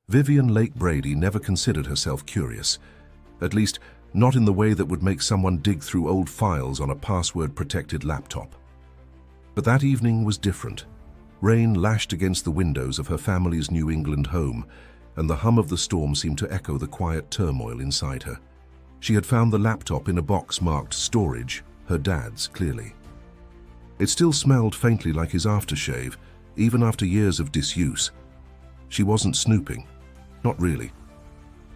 Vivian Lake Brady never considered herself curious, at least not in the way that would make someone dig through old files on a password-protected laptop. But that evening was different. Rain lashed against the windows of her family's New England home, and the hum of the storm seemed to echo the quiet turmoil inside her. She had found the laptop in a box marked storage, her dad's, clearly. It still smelled faintly like his aftershave, even after years of disuse. She wasn't snooping. Not really.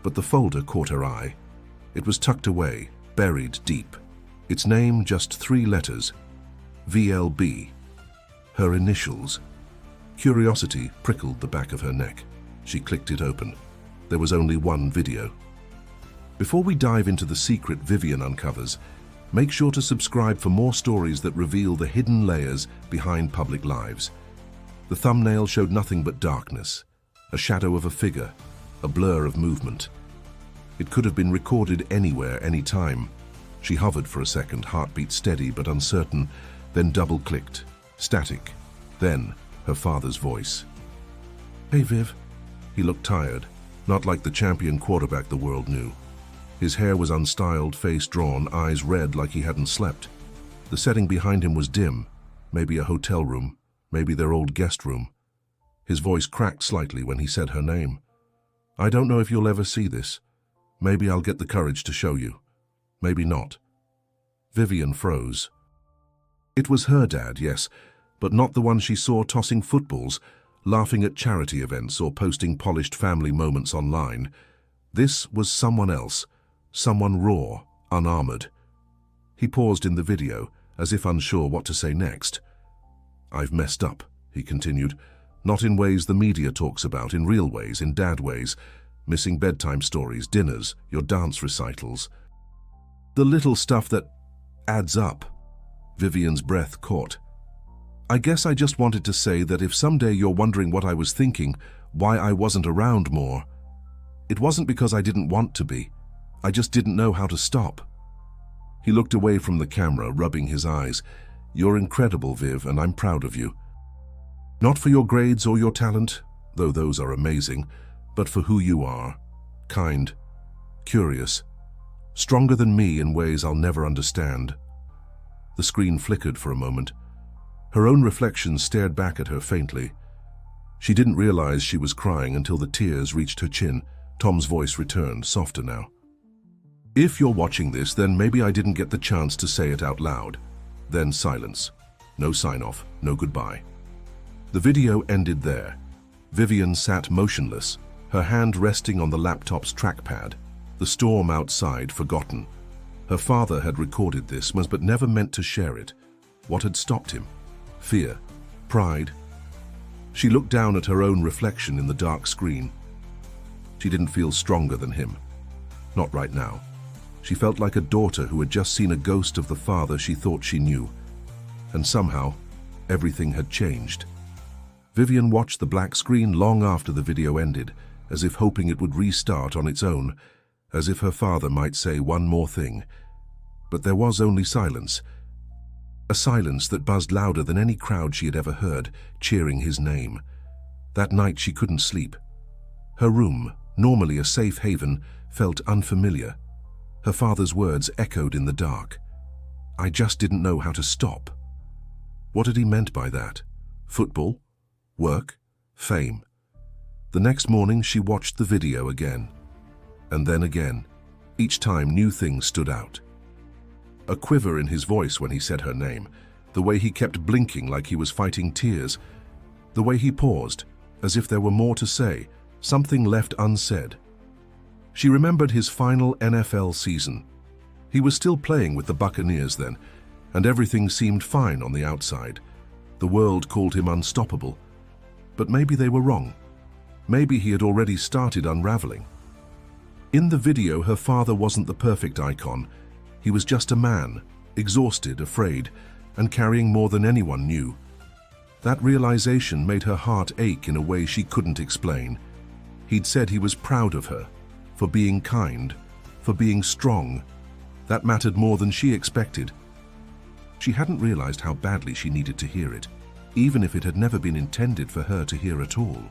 But the folder caught her eye. It was tucked away, buried deep. Its name just 3 letters. VLB. Her initials. Curiosity prickled the back of her neck. She clicked it open. There was only one video. Before we dive into the secret Vivian uncovers, make sure to subscribe for more stories that reveal the hidden layers behind public lives. The thumbnail showed nothing but darkness, a shadow of a figure, a blur of movement. It could have been recorded anywhere, anytime. She hovered for a second, heartbeat steady but uncertain, then double-clicked, static. Then, her father's voice. "Hey, Viv." He looked tired, not like the champion quarterback the world knew. His hair was unstyled, face drawn, eyes red like he hadn't slept. The setting behind him was dim, maybe a hotel room, maybe their old guest room. His voice cracked slightly when he said her name. "I don't know if you'll ever see this. Maybe I'll get the courage to show you. Maybe not." Vivian froze. It was her dad, yes, but not the one she saw tossing footballs, laughing at charity events or posting polished family moments online. This was someone else, someone raw, unarmored. He paused in the video, as if unsure what to say next. "I've messed up," he continued, "not in ways the media talks about, in real ways, in dad ways. Missing bedtime stories, dinners, your dance recitals. The little stuff that adds up." Vivian's breath caught. "I guess I just wanted to say that if someday you're wondering what I was thinking, why I wasn't around more, it wasn't because I didn't want to be. I just didn't know how to stop." He looked away from the camera, rubbing his eyes. "You're incredible, Viv, and I'm proud of you. Not for your grades or your talent, though those are amazing, but for who you are. Kind, curious, stronger than me in ways I'll never understand." The screen flickered for a moment. Her own reflection stared back at her faintly. She didn't realize she was crying until the tears reached her chin. Tom's voice returned, softer now. "If you're watching this, then maybe I didn't get the chance to say it out loud." Then silence. No sign-off, no goodbye. The video ended there. Vivian sat motionless, her hand resting on the laptop's trackpad, the storm outside forgotten. Her father had recorded this, but never meant to share it. What had stopped him? Fear? Pride? She looked down at her own reflection in the dark screen. She didn't feel stronger than him. Not right now. She felt like a daughter who had just seen a ghost of the father she thought she knew. And somehow, everything had changed. Vivian watched the black screen long after the video ended, as if hoping it would restart on its own, as if her father might say one more thing. But there was only silence. A silence that buzzed louder than any crowd she had ever heard, cheering his name. That night she couldn't sleep. Her room, normally a safe haven, felt unfamiliar. Her father's words echoed in the dark. "I just didn't know how to stop." What had he meant by that? Football? Work? Fame? The next morning she watched the video again. And then again. Each time new things stood out. A quiver in his voice when he said her name, the way he kept blinking like he was fighting tears, the way he paused, as if there were more to say, something left unsaid. She remembered his final NFL season. He was still playing with the Buccaneers then, and everything seemed fine on the outside. The world called him unstoppable. But maybe they were wrong. Maybe he had already started unraveling. In the video, her father wasn't the perfect icon. He was just a man, exhausted, afraid, and carrying more than anyone knew. That realization made her heart ache in a way she couldn't explain. He'd said he was proud of her, for being kind, for being strong. That mattered more than she expected. She hadn't realized how badly she needed to hear it, even if it had never been intended for her to hear at all.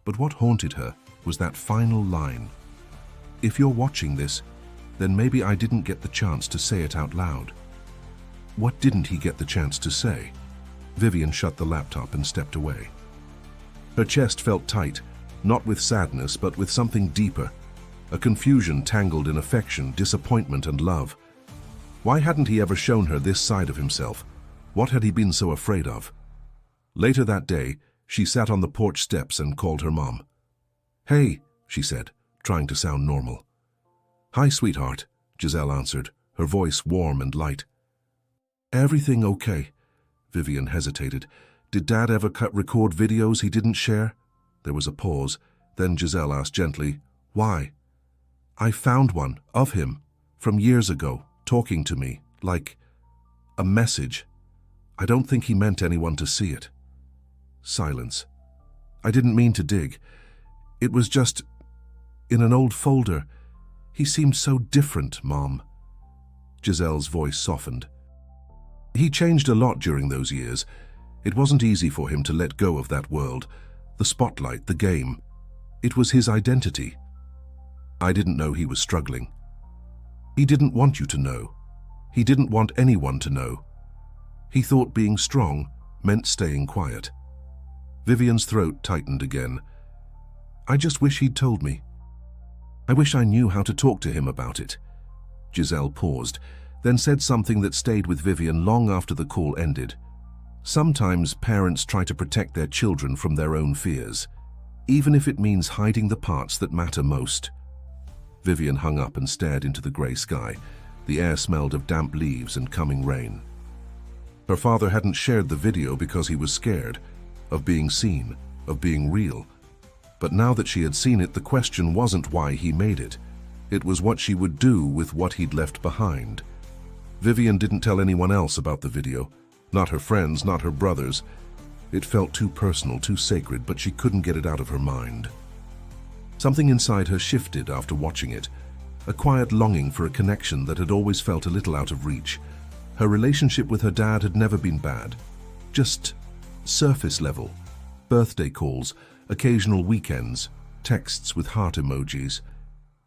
But what haunted her was that final line. If you're watching this, then maybe I didn't get the chance to say it out loud. What didn't he get the chance to say? Vivian shut the laptop and stepped away. Her chest felt tight, not with sadness, but with something deeper, a confusion tangled in affection, disappointment, and love. Why hadn't he ever shown her this side of himself? What had he been so afraid of? Later that day, she sat on the porch steps and called her mom. "Hey," she said, trying to sound normal. "Hi, sweetheart," Giselle answered, her voice warm and light. "Everything okay?" Vivian hesitated. "Did Dad ever record videos he didn't share?" There was a pause. Then Giselle asked gently, "Why?" "I found one, of him, from years ago, talking to me, like a message. I don't think he meant anyone to see it." Silence. "I didn't mean to dig. It was just in an old folder. He seemed so different, Mom." Giselle's voice softened. "He changed a lot during those years. It wasn't easy for him to let go of that world, the spotlight, the game. It was his identity. I didn't know he was struggling. He didn't want you to know. He didn't want anyone to know. He thought being strong meant staying quiet." Vivian's throat tightened again. "I just wish he'd told me. I wish I knew how to talk to him about it." Giselle paused, then said something that stayed with Vivian long after the call ended. Sometimes parents try to protect their children from their own fears, even if it means hiding the parts that matter most. Vivian hung up and stared into the grey sky. The air smelled of damp leaves and coming rain. Her father hadn't shared the video because he was scared of being seen, of being real. But now that she had seen it, the question wasn't why he made it. It was what she would do with what he'd left behind. Vivian didn't tell anyone else about the video. Not her friends, not her brothers. It felt too personal, too sacred, but she couldn't get it out of her mind. Something inside her shifted after watching it. A quiet longing for a connection that had always felt a little out of reach. Her relationship with her dad had never been bad. Just surface level. Birthday calls, occasional weekends, texts with heart emojis.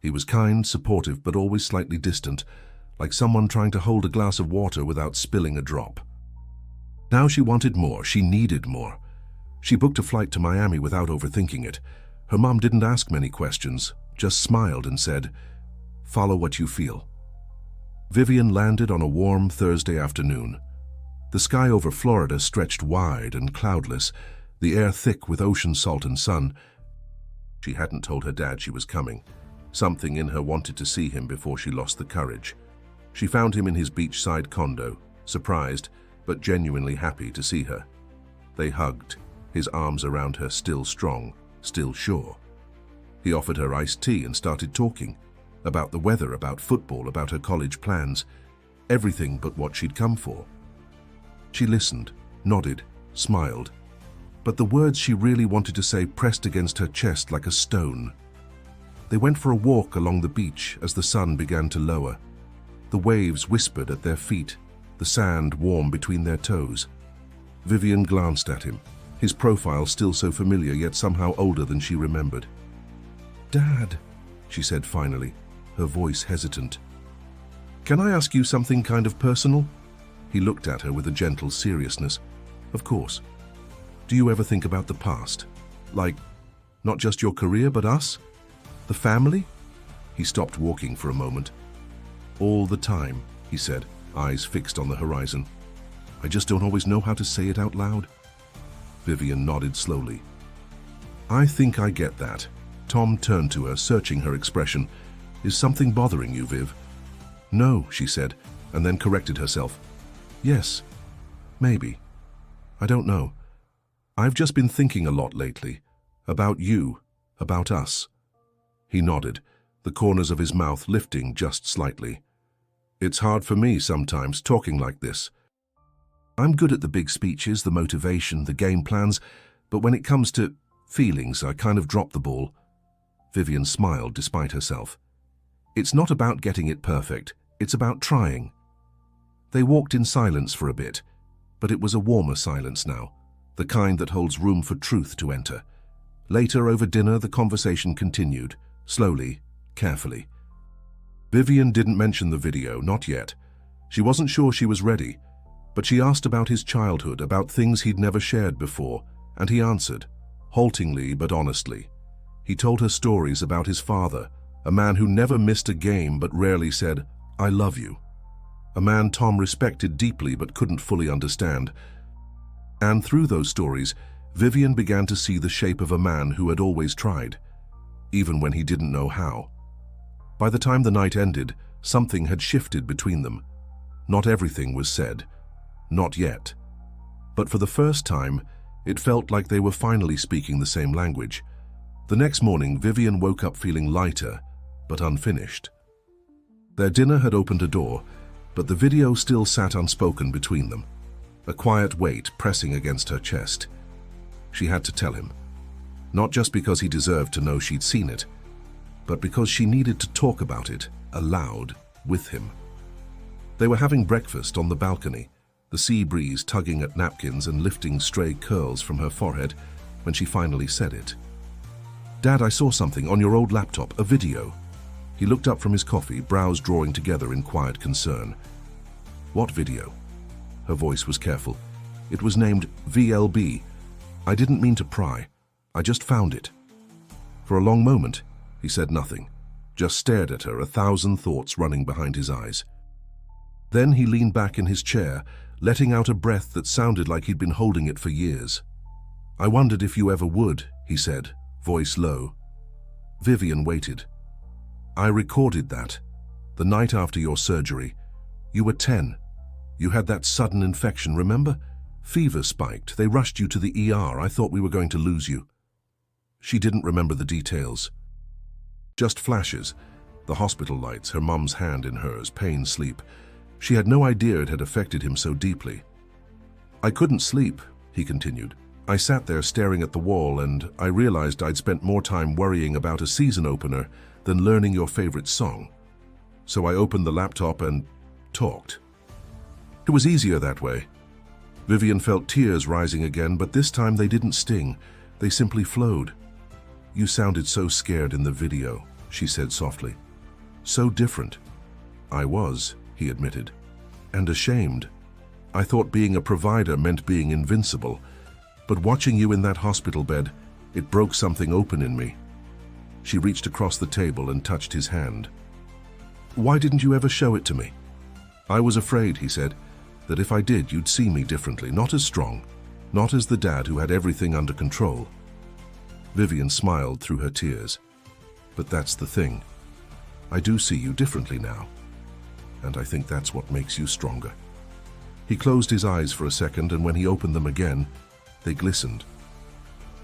He was kind, supportive, but always slightly distant, like someone trying to hold a glass of water without spilling a drop. Now she wanted more, she needed more. She booked a flight to Miami without overthinking it. Her mom didn't ask many questions, just smiled and said, "Follow what you feel." Vivian landed on a warm Thursday afternoon. The sky over Florida stretched wide and cloudless, the air thick with ocean salt and sun. She hadn't told her dad she was coming. Something in her wanted to see him before she lost the courage. She found him in his beachside condo, surprised but genuinely happy to see her. They hugged, his arms around her, still strong, still sure. He offered her iced tea and started talking about the weather, about football, about her college plans, everything but what she'd come for. She listened, nodded, smiled, but the words she really wanted to say pressed against her chest like a stone. They went for a walk along the beach as the sun began to lower. The waves whispered at their feet, the sand warm between their toes. Vivian glanced at him, his profile still so familiar yet somehow older than she remembered. "Dad," she said finally, her voice hesitant. "Can I ask you something kind of personal?" He looked at her with a gentle seriousness. "Of course. Do you ever think about the past? Like, not just your career, but us? The family?" He stopped walking for a moment. "All the time," he said, eyes fixed on the horizon. "I just don't always know how to say it out loud." Vivian nodded slowly. "I think I get that." Tom turned to her, searching her expression. "Is something bothering you, Viv?" "No," she said, and then corrected herself. "Yes, maybe. I don't know. I've just been thinking a lot lately. About you, about us." He nodded, the corners of his mouth lifting just slightly. "It's hard for me sometimes, talking like this. I'm good at the big speeches, the motivation, the game plans, but when it comes to feelings, I kind of drop the ball." Vivian smiled despite herself. "It's not about getting it perfect, it's about trying." They walked in silence for a bit, but it was a warmer silence now, the kind that holds room for truth to enter. Later, over dinner, the conversation continued, slowly, carefully. Vivian didn't mention the video, not yet. She wasn't sure she was ready, but she asked about his childhood, about things he'd never shared before, and he answered, haltingly but honestly. He told her stories about his father, a man who never missed a game but rarely said, "I love you." A man Tom respected deeply but couldn't fully understand. And through those stories, Vivian began to see the shape of a man who had always tried, even when he didn't know how. By the time the night ended, something had shifted between them. Not everything was said. Not yet. But for the first time, it felt like they were finally speaking the same language. The next morning, Vivian woke up feeling lighter, but unfinished. Their dinner had opened a door, but the video still sat unspoken between them, a quiet weight pressing against her chest. She had to tell him, not just because he deserved to know she'd seen it, but because she needed to talk about it aloud with him. They were having breakfast on the balcony, the sea breeze tugging at napkins and lifting stray curls from her forehead, when she finally said it. "Dad, I saw something on your old laptop, a video." He looked up from his coffee, brows drawing together in quiet concern. "What video?" Her voice was careful. "It was named VLB. I didn't mean to pry. I just found it." For a long moment, he said nothing, just stared at her, a thousand thoughts running behind his eyes. Then he leaned back in his chair, letting out a breath that sounded like he'd been holding it for years. "I wondered if you ever would," he said, voice low. Vivian waited. "I recorded that. The night after your surgery. You were 10. You had that sudden infection, remember? Fever spiked. They rushed you to the ER. I thought we were going to lose you." She didn't remember the details. Just flashes, the hospital lights, her mum's hand in hers, pain, sleep. She had no idea it had affected him so deeply. "I couldn't sleep," he continued. "I sat there staring at the wall, and I realized I'd spent more time worrying about a season opener than learning your favorite song. So I opened the laptop and talked. It was easier that way." Vivian felt tears rising again, but this time they didn't sting. They simply flowed. "You sounded so scared in the video," she said softly. "So different." "I was," he admitted. "And ashamed. I thought being a provider meant being invincible. But watching you in that hospital bed, it broke something open in me." She reached across the table and touched his hand. "Why didn't you ever show it to me?" "I was afraid," he said, "that if I did, you'd see me differently, not as strong, not as the dad who had everything under control." Vivian smiled through her tears. "But that's the thing. I do see you differently now. And I think that's what makes you stronger." He closed his eyes for a second, and when he opened them again, they glistened.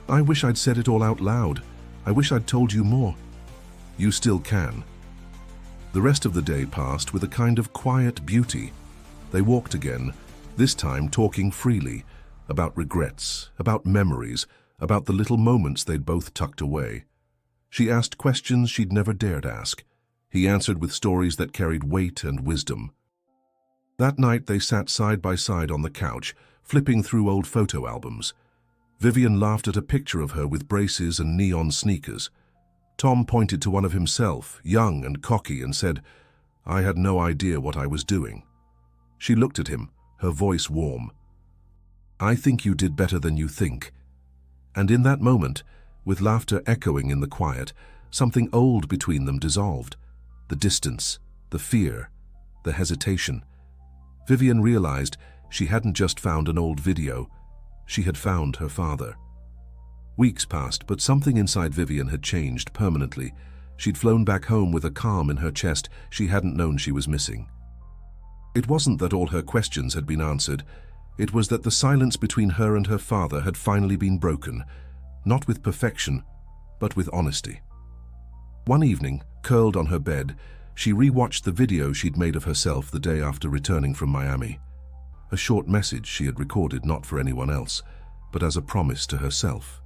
"I wish I'd said it all out loud. I wish I'd told you more." "You still can." The rest of the day passed with a kind of quiet beauty. They walked again, this time talking freely, about regrets, about memories, about the little moments they'd both tucked away. She asked questions she'd never dared ask. He answered with stories that carried weight and wisdom. That night they sat side by side on the couch, flipping through old photo albums. Vivian laughed at a picture of her with braces and neon sneakers. Tom pointed to one of himself, young and cocky, and said, "I had no idea what I was doing." She looked at him, her voice warm. "I think you did better than you think." And in that moment, with laughter echoing in the quiet, something old between them dissolved. The distance, the fear, the hesitation. Vivian realized she hadn't just found an old video, she had found her father. Weeks passed, but something inside Vivian had changed permanently. She'd flown back home with a calm in her chest she hadn't known she was missing. It wasn't that all her questions had been answered. It was that the silence between her and her father had finally been broken, not with perfection, but with honesty. One evening, curled on her bed, she rewatched the video she'd made of herself the day after returning from Miami. A short message she had recorded not for anyone else, but as a promise to herself.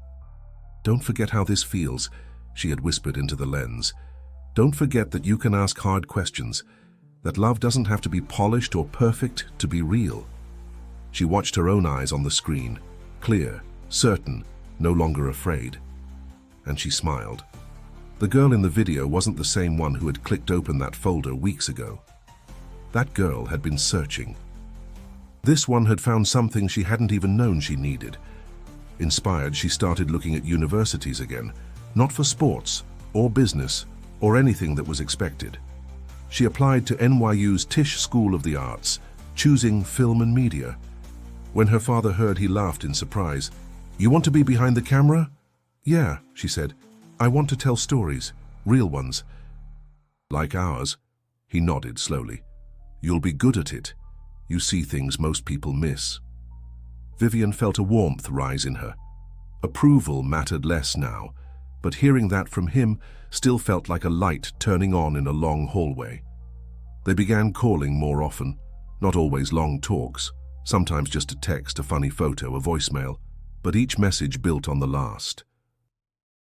"Don't forget how this feels," she had whispered into the lens. "Don't forget that you can ask hard questions, that love doesn't have to be polished or perfect to be real." She watched her own eyes on the screen, clear, certain, no longer afraid. and she smiled. The girl in the video wasn't the same one who had clicked open that folder weeks ago. That girl had been searching. This one had found something she hadn't even known she needed. Inspired, she started looking at universities again, not for sports or business or anything that was expected. She applied to NYU's Tisch School of the Arts, choosing film and media. When her father heard, he laughed in surprise. "You want to be behind the camera?" "Yeah," she said. "I want to tell stories, real ones." "Like ours?" He nodded slowly. "You'll be good at it. You see things most people miss." Vivian felt a warmth rise in her. Approval mattered less now, but hearing that from him still felt like a light turning on in a long hallway. They began calling more often, not always long talks, sometimes just a text, a funny photo, a voicemail, but each message built on the last.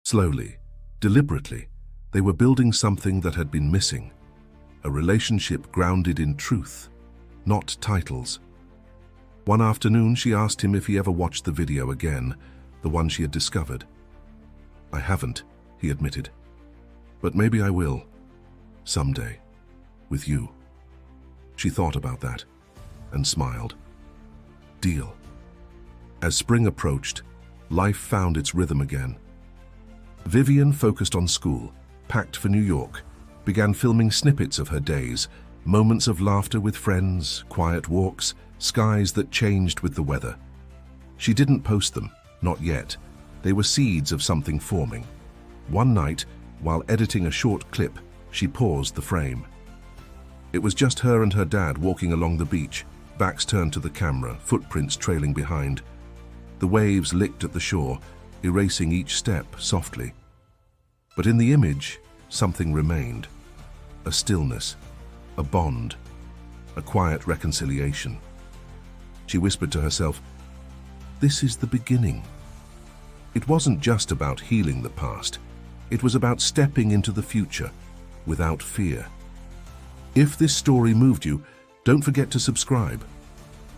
Slowly, deliberately, they were building something that had been missing, a relationship grounded in truth, not titles. One afternoon, she asked him if he ever watched the video again, the one she had discovered. "I haven't," he admitted. "But maybe I will. Someday. With you." She thought about that and smiled. Deal. As spring approached, life found its rhythm again. Vivian focused on school, packed for New York, began filming snippets of her days, moments of laughter with friends, quiet walks, skies that changed with the weather. She didn't post them, not yet. They were seeds of something forming. One night, while editing a short clip, she paused the frame. It was just her and her dad walking along the beach, backs turned to the camera, footprints trailing behind. The waves licked at the shore, erasing each step softly. But in the image, something remained. A stillness, a bond, a quiet reconciliation. She whispered to herself, "This is the beginning." It wasn't just about healing the past. It was about stepping into the future without fear. If this story moved you, don't forget to subscribe.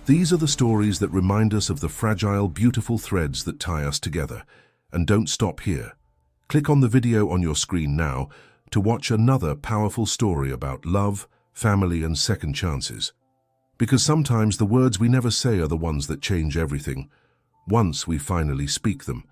These are the stories that remind us of the fragile, beautiful threads that tie us together. And don't stop here. Click on the video on your screen now to watch another powerful story about love, family, and second chances. Because sometimes the words we never say are the ones that change everything. Once we finally speak them,